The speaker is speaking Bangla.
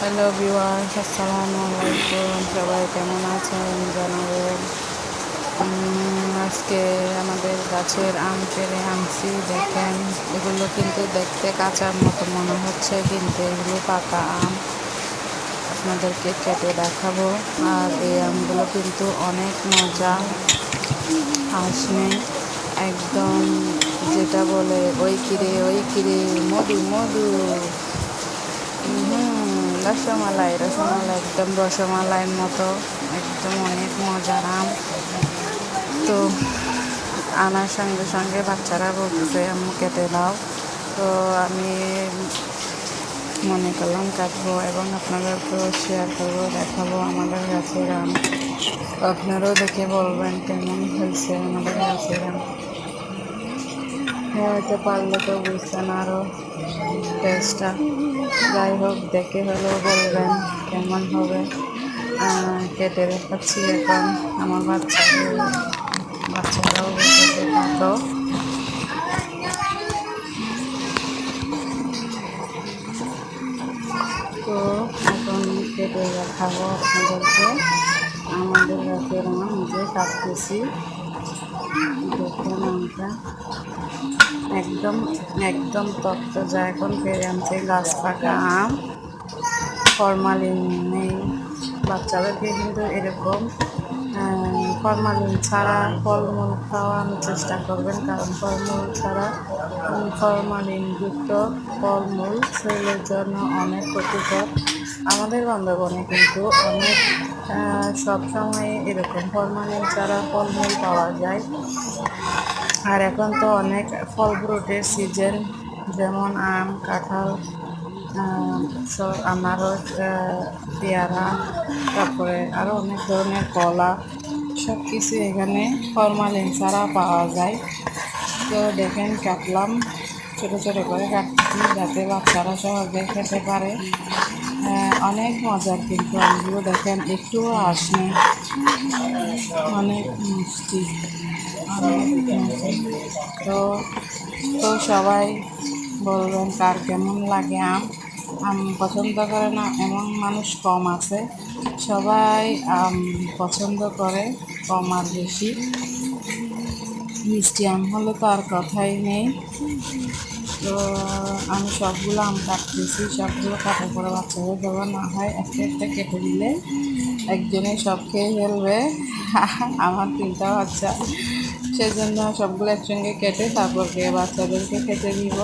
হ্যালো ভিউয়ার্স, আসসালামু আলাইকুম। সবাই কেমন আছেন জানাবেন। আজকে আমাদের গাছের আম পেড়ে আনছি। দেখেন, এগুলো কিন্তু দেখতে কাঁচার মতো মনে হচ্ছে, কিন্তু এগুলো পাকা আম। আপনাদেরকে কেটে দেখাবো। আর এই আমগুলো কিন্তু অনেক মজা, আঁশ নেই, একদম যেটা বলে ওই কিরে মধু মধু। রসমালাই রসমালাই, একদম রসমালাইয়ের মতো, একদম অনেক মজার আম। তো আনার সঙ্গে সঙ্গে বাচ্চারা বলতেছে আম্মু কেটে দাও। তো আমি মনে করলাম কাটবো এবং আপনাদেরকেও শেয়ার করবো, দেখাবো আমাদের গাছের আম। আপনারাও দেখে বলবেন কেমন হয়েছে আমাদের গাছের আম। হয়তো পারলে তো বুঝতেন আরও টেস্টটা। যাই হোক, দেখে হলেও বলবেন কেমন হবে। কেটে দেখাচ্ছি এখন। আমার বাচ্চারাও বলতেছে কাটো। তো এখন কেটে দেখাবো আপনাদেরকে আমাদের গাছের আম যে কাটতেছি। দেখুন আমটা একদম একদম তত্ত্বজা। এখন পেরে আনছে গাছ পাকা আম, ফরমালিন নেই। বাচ্চাদেরকে কিন্তু এরকম ফরমালিন ছাড়া ফলমূল খাওয়ানোর চেষ্টা করবেন, কারণ ফরমালিনযুক্ত ফলমূল শরীরের জন্য অনেক ক্ষতিকর। আমাদের বান্ধবনে কিন্তু অনেক সবসময় এরকম ফরমালিন ছাড়া ফলমূল পাওয়া যায়। আর এখন তো অনেক ফল ফ্রুটের সিজন, যেমন আম, কাঁঠাল, আনারস, পেয়ারা, তারপরে আরও অনেক ধরনের কলা, সব কিছু এখানে ফরমালিন ছাড়া পাওয়া যায়। তো দেখেন কাটলাম, ছোটো ছোটো করে কাটছি যাতে বাচ্চারা সহজে খেতে পারে। অনেক মজার কিন্তু আমগুলো, দেখেন একটুও আঁশ নেই, অনেক মিষ্টি, অনেক মিষ্টি। তো তো সবাই বলবেন কার কেমন লাগে আম। আম পছন্দ করে না এমন মানুষ কম আছে, সবাই আম পছন্দ করে, কম আর বেশি। মিষ্টি আম হলে তো আর কথাই নেই। তো আমি সবগুলো আম কাটতেছি, সবগুলো কাটার পরে বাচ্চাদের দেওয়া না হয়, একটা একটা কেটে দিলে একজনে সব খেয়ে ফেলবে। আমার 3টা বাচ্চা, সেজন্য সবগুলো একসঙ্গে কেটে তারপর বাচ্চাদেরকে খেতে দিব।